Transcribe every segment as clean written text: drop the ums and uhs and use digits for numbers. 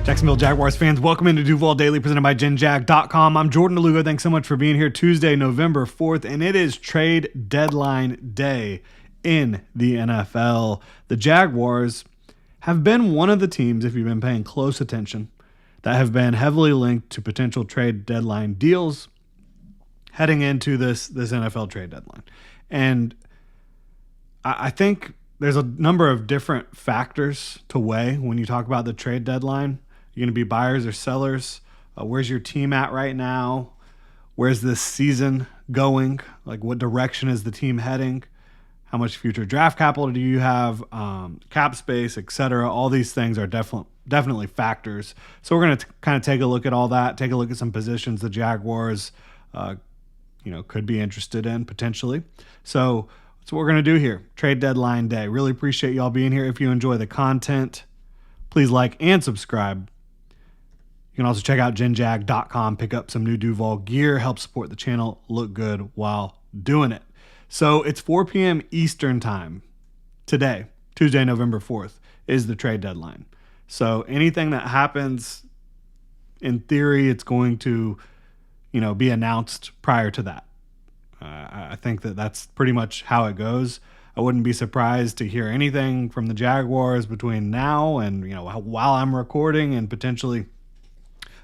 Jacksonville Jaguars fans, welcome into Duval Daily, presented by GenJag.com. I'm Jordan DeLugo. Thanks so much for being here. Tuesday, November 4th, and it is trade deadline day in the NFL. The Jaguars have been one of the teams, if you've been paying close attention, that have been heavily linked to potential trade deadline deals heading into this NFL trade deadline. And I think there's a number of different factors to weigh when you talk about the trade deadline. You're going to be buyers or sellers. Where's your team at right now? Where's this season going? Like, what direction is the team heading? How much future draft capital do you have? Cap space, etc. All these things are definitely factors. So we're going to kind of take a look at all that. Take a look at some positions the Jaguars, could be interested in potentially. So that's what we're going to do here. Trade deadline day. Really appreciate y'all being here. If you enjoy the content, please like and subscribe. You can also check out GenJag.com, pick up some new Duval gear, help support the channel, look good while doing it. So it's 4 p.m. Eastern time today, Tuesday, November 4th, is the trade deadline. So anything that happens, in theory, it's going to, be announced prior to that. I think that's pretty much how it goes. I wouldn't be surprised to hear anything from the Jaguars between now and, while I'm recording and potentially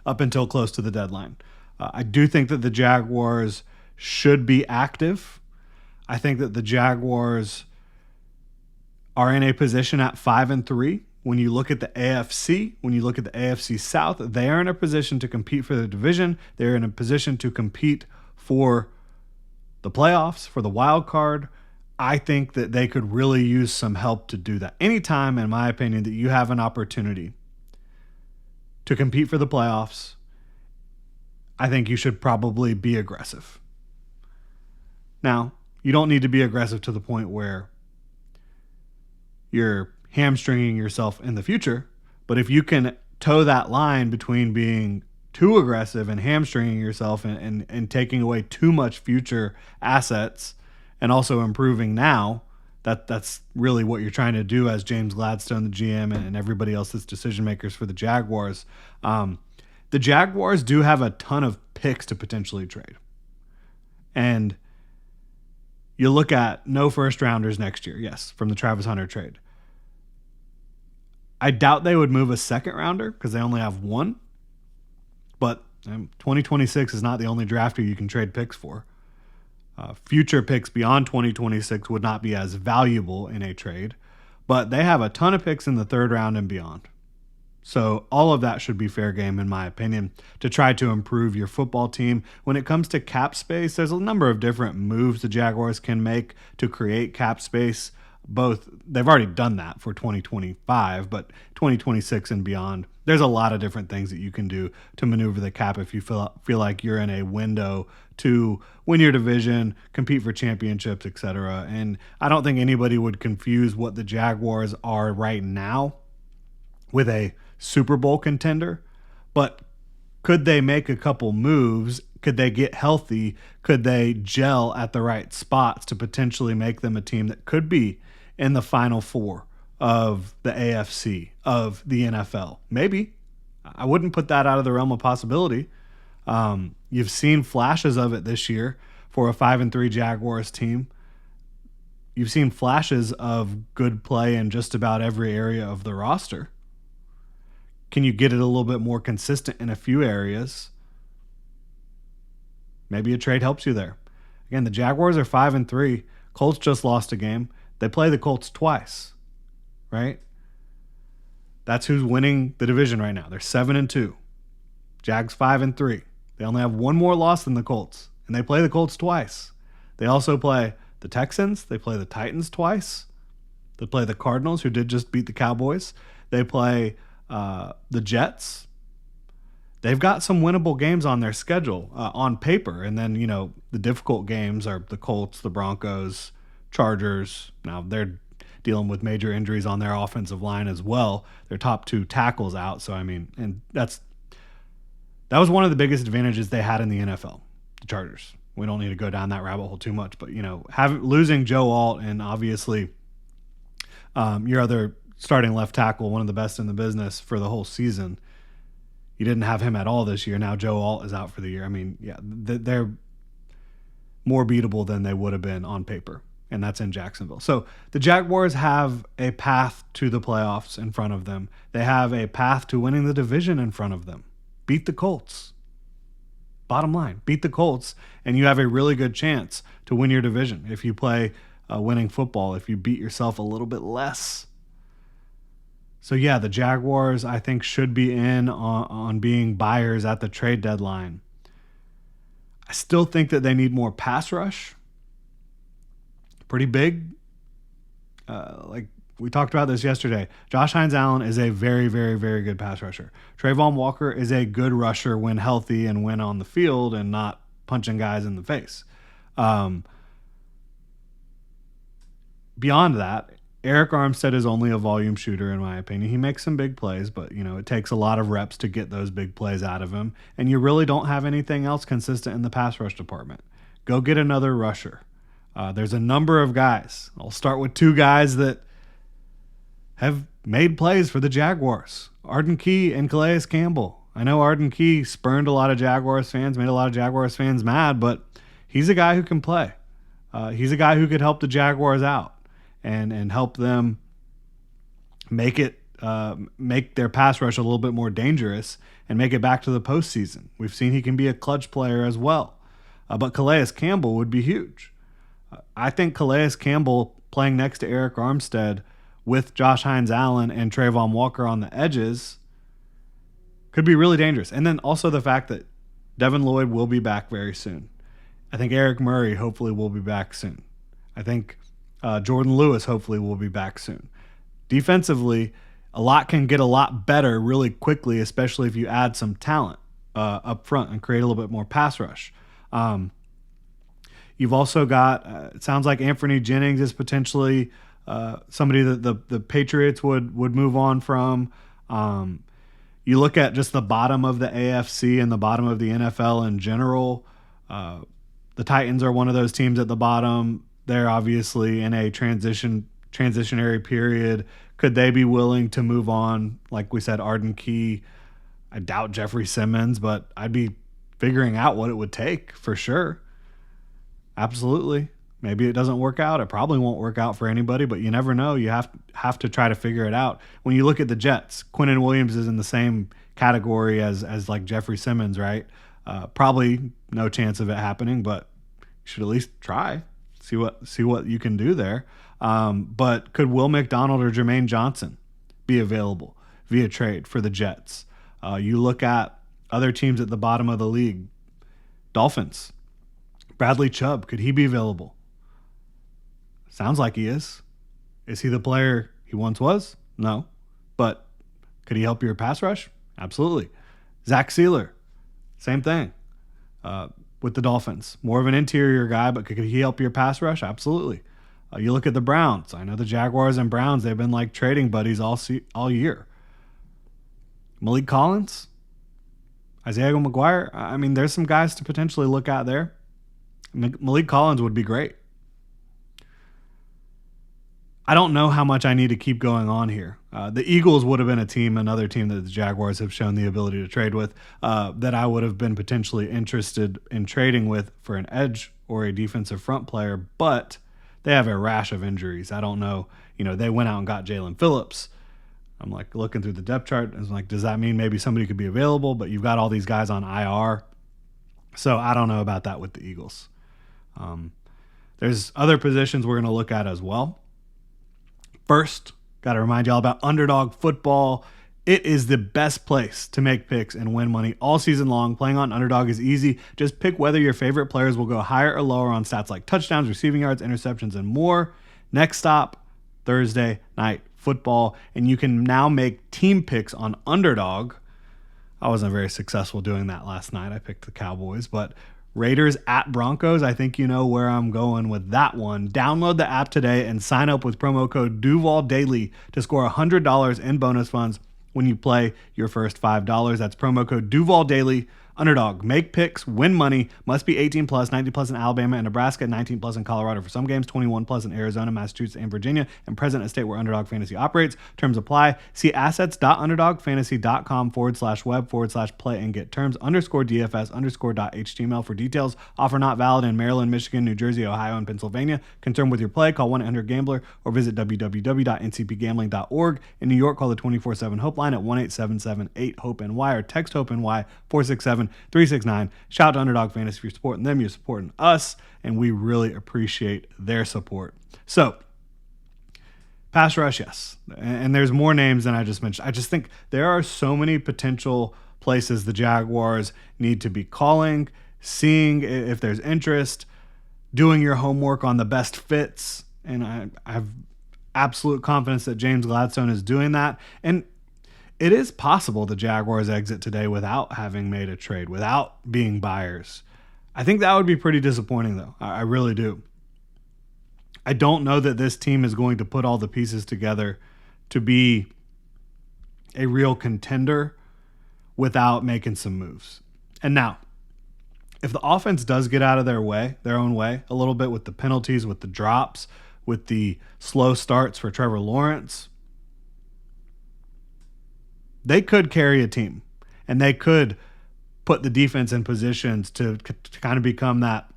up until close to the deadline. I do think that the Jaguars should be active. I think that the Jaguars are in a position at 5-3. When you look at the AFC, when you look at the AFC South, they are in a position to compete for the division. They're in a position to compete for the playoffs, for the wild card. I think that they could really use some help to do that. Anytime, in my opinion, that you have an opportunity to compete for the playoffs, I think you should probably be aggressive. Now, you don't need to be aggressive to the point where you're hamstringing yourself in the future, but if you can toe that line between being too aggressive and hamstringing yourself and taking away too much future assets and also improving now, that's really what you're trying to do as James Gladstone, the GM, and everybody else that's decision makers for the Jaguars. The Jaguars do have a ton of picks to potentially trade. And you look at no first rounders next year, yes, from the Travis Hunter trade. I doubt they would move a second rounder because they only have one. But 2026 is not the only draft year you can trade picks for. Future picks beyond 2026 would not be as valuable in a trade, but they have a ton of picks in the third round and beyond. So all of that should be fair game, in my opinion, to try to improve your football team. When it comes to cap space, there's a number of different moves the Jaguars can make to create cap space. They've already done that for 2025, but 2026 and beyond, there's a lot of different things that you can do to maneuver the cap if you feel like you're in a window to win your division, compete for championships, etc. And I don't think anybody would confuse what the Jaguars are right now with a Super Bowl contender. But could they make a couple moves? Could they get healthy? Could they gel at the right spots to potentially make them a team that could be in the Final Four of the AFC, of the NFL? Maybe. I wouldn't put that out of the realm of possibility. You've seen flashes of it this year for a 5-3 Jaguars team. You've seen flashes of good play in just about every area of the roster. Can you get it a little bit more consistent in a few areas? Maybe a trade helps you there. Again, the Jaguars are 5-3. Colts just lost a game. They play the Colts twice, right? That's who's winning the division right now. They're 7-2. Jags 5-3. They only have one more loss than the Colts, and they play the Colts twice. They also play the Texans. They play the Titans twice. They play the Cardinals, who did just beat the Cowboys. They play the Jets. They've got some winnable games on their schedule on paper. And then, the difficult games are the Colts, the Broncos, Chargers. Now they're dealing with major injuries on their offensive line as well. Their top two tackles out. So, and that was one of the biggest advantages they had in the NFL, the Chargers. We don't need to go down that rabbit hole too much, but, losing Joe Alt and obviously your other starting left tackle, one of the best in the business for the whole season, You didn't have him at all this year. Now Joe Alt is out for the year. I mean, yeah, they're more beatable than they would have been on paper, and that's in Jacksonville. So the Jaguars have a path to the playoffs in front of them. They have a path to winning the division in front of them. Beat the Colts. Bottom line, beat the Colts, and you have a really good chance to win your division if you play winning football, if you beat yourself a little bit less. So yeah, the Jaguars, I think, should be in on being buyers at the trade deadline. I still think that they need more pass rush. Pretty big. Like we talked about this yesterday. Josh Hines-Allen is a very, very, very good pass rusher. Trayvon Walker is a good rusher when healthy and when on the field and not punching guys in the face. Beyond that, Eric Armstead is only a volume shooter, in my opinion. He makes some big plays, but it takes a lot of reps to get those big plays out of him. And you really don't have anything else consistent in the pass rush department. Go get another rusher. There's a number of guys. I'll start with two guys that have made plays for the Jaguars. Arden Key and Calais Campbell. I know Arden Key spurned a lot of Jaguars fans, made a lot of Jaguars fans mad, but he's a guy who can play. He's a guy who could help the Jaguars out and help them make their pass rush a little bit more dangerous and make it back to the postseason. We've seen he can be a clutch player as well. But Calais Campbell would be huge. I think Calais Campbell playing next to Eric Armstead with Josh Hines-Allen and Trayvon Walker on the edges could be really dangerous. And then also the fact that Devin Lloyd will be back very soon. I think Eric Murray hopefully will be back soon. I think Jordan Lewis hopefully will be back soon. Defensively, a lot can get a lot better really quickly, especially if you add some talent up front and create a little bit more pass rush. You've also got, it sounds like Anthony Jennings is potentially somebody that the Patriots would move on from. You look at just the bottom of the AFC and the bottom of the NFL in general. The Titans are one of those teams at the bottom. They're obviously in a transitionary period. Could they be willing to move on? Like we said, Arden Key. I doubt Jeffrey Simmons, but I'd be figuring out what it would take for sure. Absolutely. Maybe it doesn't work out. It probably won't work out for anybody, but you never know. You have to try to figure it out. When you look at the Jets, Quinnen Williams is in the same category as like Jeffrey Simmons, right? Probably no chance of it happening, but you should at least try. See what you can do there. But could Will McDonald or Jermaine Johnson be available via trade for the Jets? You look at other teams at the bottom of the league. Dolphins. Bradley Chubb, could he be available? Sounds like he is. Is he the player he once was? No. But could he help your pass rush? Absolutely. Zach Sealer, same thing. With the Dolphins. More of an interior guy, but could he help your pass rush? Absolutely. You look at the Browns. I know the Jaguars and Browns, they've been like trading buddies all year. Malik Collins, Isaiah McGuire. I mean, there's some guys to potentially look at there. Malik Collins would be great. I don't know how much I need to keep going on here. The Eagles would have been another team that the Jaguars have shown the ability to trade with, that I would have been potentially interested in trading with for an edge or a defensive front player, but they have a rash of injuries. I don't know. They went out and got Jalen Phillips. I'm like looking through the depth chart and I'm like, does that mean maybe somebody could be available? But you've got all these guys on IR. So I don't know about that with the Eagles. There's other positions we're going to look at as well. First, got to remind y'all about Underdog Football. It is the best place to make picks and win money all season long. Playing on Underdog is easy. Just pick whether your favorite players will go higher or lower on stats like touchdowns, receiving yards, interceptions, and more. Next stop, Thursday Night Football. And you can now make team picks on Underdog. I wasn't very successful doing that last night. I picked the Cowboys, but Raiders at Broncos, I think you know where I'm going with that one. Download the app today and sign up with promo code DuvalDaily to score $100 in bonus funds when you play your first $5. That's promo code DuvalDaily Underdog, make picks, win money, must be 18 plus, 19 plus in Alabama and Nebraska, 19 plus in Colorado for some games, 21 plus in Arizona, Massachusetts, and Virginia, and present a state where Underdog Fantasy operates. Terms apply. See assets.underdogfantasy.com/web/play and get terms _DFS_.html for details. Offer not valid in Maryland, Michigan, New Jersey, Ohio, and Pennsylvania. Concerned with your play, call 1-800-GAMBLER or visit www.ncpgambling.org. In New York, call the 24/7 Hope line at 1-877-8-HOPE-NY or text HOPE-NY 467-369. Shout out to Underdog Fantasy. If you're supporting them, you're supporting us, and we really appreciate their support. So, pass rush, yes. And there's more names than I just mentioned. I just think there are so many potential places the Jaguars need to be calling, seeing if there's interest, doing your homework on the best fits. And I have absolute confidence that James Gladstone is doing that. And it is possible the Jaguars exit today without having made a trade, without being buyers. I think that would be pretty disappointing, though. I really do. I don't know that this team is going to put all the pieces together to be a real contender without making some moves. And now, if the offense does get out of their own way, a little bit with the penalties, with the drops, with the slow starts for Trevor Lawrence, they could carry a team, and they could put the defense in positions to kind of become that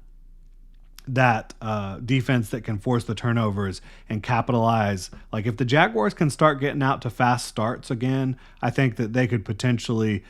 defense that can force the turnovers and capitalize. Like if the Jaguars can start getting out to fast starts again, I think that they could potentially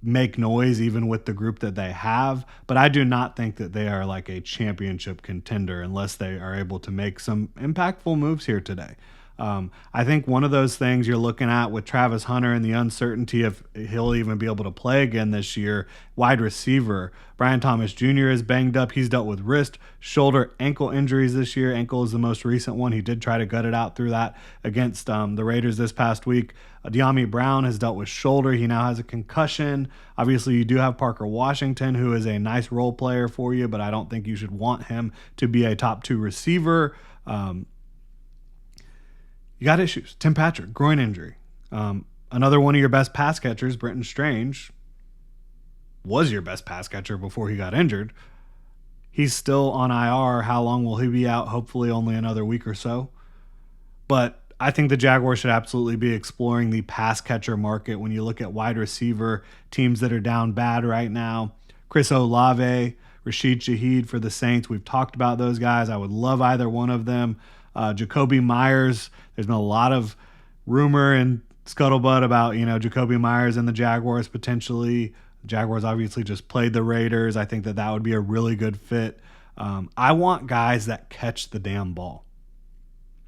make noise even with the group that they have. But I do not think that they are like a championship contender unless they are able to make some impactful moves here today. I think one of those things you're looking at with Travis Hunter and the uncertainty if he'll even be able to play again this year, wide receiver, Brian Thomas Jr. is banged up. He's dealt with wrist, shoulder, ankle injuries this year. Ankle is the most recent one. He did try to gut it out through that against the Raiders this past week. De'Ami Brown has dealt with shoulder. He now has a concussion. Obviously, you do have Parker Washington, who is a nice role player for you, but I don't think you should want him to be a top 2 receiver. You got issues. Tim Patrick, groin injury. Another one of your best pass catchers, Brenton Strange, was your best pass catcher before he got injured. He's still on IR. How long will he be out? Hopefully only another week or so. But I think the Jaguars should absolutely be exploring the pass catcher market when you look at wide receiver teams that are down bad right now. Chris Olave, Rashid Shaheed for the Saints. We've talked about those guys. I would love either one of them. Jacoby Myers, there's been a lot of rumor and scuttlebutt about, Jacoby Myers and the Jaguars potentially. The Jaguars obviously just played the Raiders. I think that would be a really good fit. I want guys that catch the damn ball.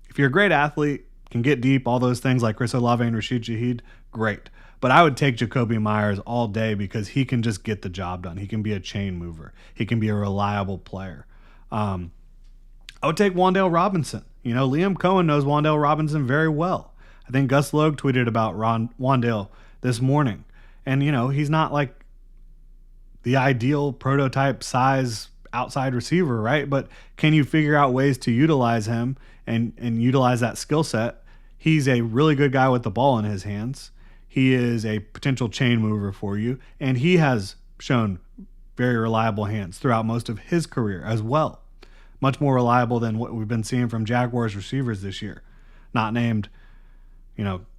If you're a great athlete, can get deep, all those things like Chris Olave and Rashid Shaheed, great. But I would take Jacoby Myers all day because he can just get the job done. He can be a chain mover. He can be a reliable player. I would take Wan'Dale Robinson. Liam Cohen knows Wan'Dale Robinson very well. I think Gus Logue tweeted about Wan'Dale this morning. And, he's not like the ideal prototype size outside receiver, right? But can you figure out ways to utilize him and utilize that skill set? He's a really good guy with the ball in his hands. He is a potential chain mover for you. And he has shown very reliable hands throughout most of his career as well. Much more reliable than what we've been seeing from Jaguars receivers this year. Not named,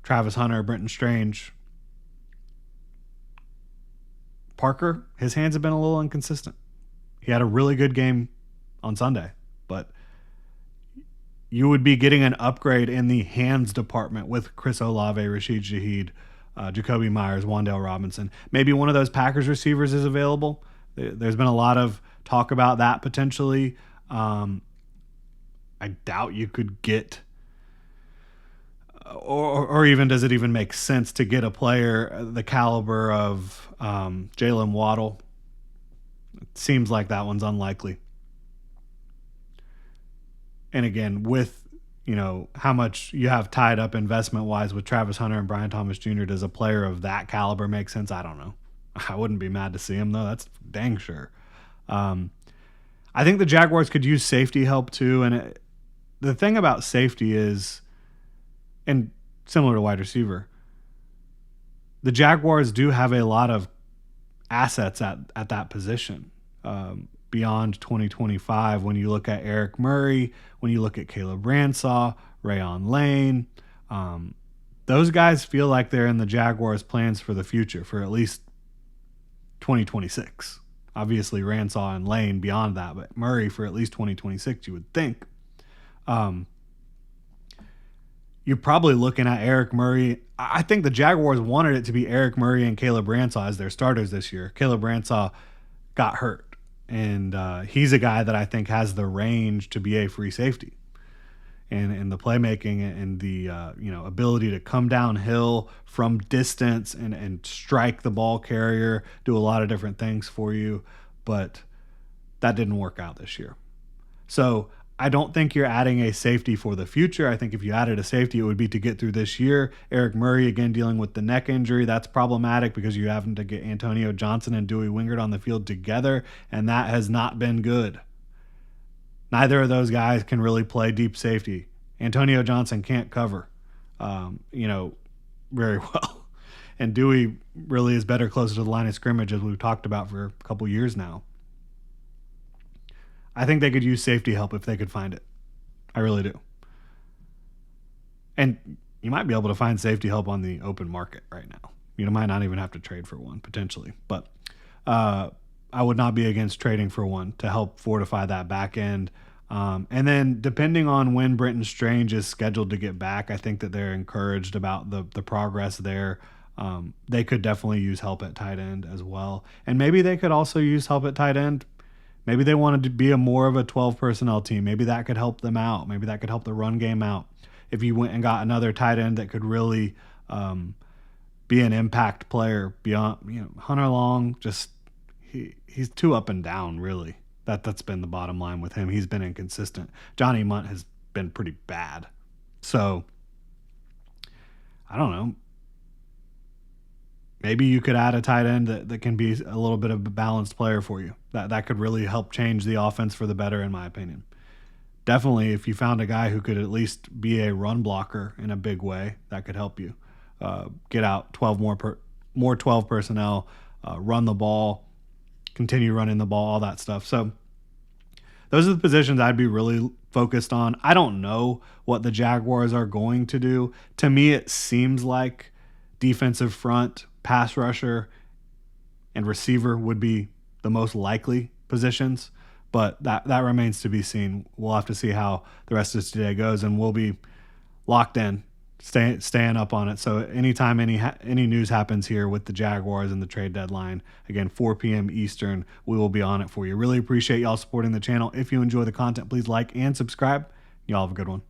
Travis Hunter, Brenton Strange. Parker, his hands have been a little inconsistent. He had a really good game on Sunday, but you would be getting an upgrade in the hands department with Chris Olave, Rashid Shaheed, Jacoby Myers, Wan'Dale Robinson. Maybe one of those Packers receivers is available. There's been a lot of talk about that potentially. I doubt you could get, or even does it even make sense to get a player the caliber of Jalen Waddle? It seems like that one's unlikely. And again, with how much you have tied up investment-wise with Travis Hunter and Brian Thomas Jr., does a player of that caliber make sense? I don't know. I wouldn't be mad to see him, though. That's dang sure. I think the Jaguars could use safety help too. And the thing about safety is, and similar to wide receiver, the Jaguars do have a lot of assets at that position beyond 2025. When you look at Eric Murray, when you look at Caleb Ransaw, Rayon Lane, those guys feel like they're in the Jaguars' plans for the future for at least 2026. Obviously, Ransaw and Lane beyond that, but Murray for at least 2026, you would think. You're probably looking at Eric Murray. I think the Jaguars wanted it to be Eric Murray and Caleb Ransaw as their starters this year. Caleb Ransaw got hurt, and he's a guy that I think has the range to be a free safety. And the playmaking and the ability to come downhill from distance and strike the ball carrier, do a lot of different things for you, but that didn't work out this year. So I don't think you're adding a safety for the future. I think if you added a safety, it would be to get through this year. Eric Murray, again, dealing with the neck injury. That's problematic because you're having to get Antonio Johnson and Dewey Wingard on the field together, and that has not been good. Neither of those guys can really play deep safety. Antonio Johnson can't cover, very well. And Dewey really is better closer to the line of scrimmage, as we've talked about for a couple years now. I think they could use safety help if they could find it. I really do. And you might be able to find safety help on the open market right now. You might not even have to trade for one, potentially. But I would not be against trading for one to help fortify that back end. And then depending on when Brenton Strange is scheduled to get back, I think that they're encouraged about the progress there. They could definitely use help at tight end as well. And maybe they could also use help at tight end. Maybe they wanted to be more of a 12 personnel team. Maybe that could help them out. Maybe that could help the run game out. If you went and got another tight end that could really be an impact player beyond, Hunter Long, just he's too up and down, really. That's been the bottom line with him. He's been inconsistent. Johnny Munt has been pretty bad. So, I don't know. Maybe you could add a tight end that can be a little bit of a balanced player for you. That could really help change the offense for the better, in my opinion. Definitely, if you found a guy who could at least be a run blocker in a big way, that could help you. Get out 12 more 12 personnel, run the ball, continue running the ball, all that stuff. So those are the positions I'd be really focused on. I don't know what the Jaguars are going to do. To me, it seems like defensive front, pass rusher, and receiver would be the most likely positions, but that remains to be seen. We'll have to see how the rest of today goes, and we'll be locked in, staying up on it. So anytime any news happens here with the Jaguars and the trade deadline, again, 4 p.m. Eastern, we will be on it for you. Really appreciate y'all supporting the channel. If you enjoy the content, please like and subscribe. Y'all have a good one.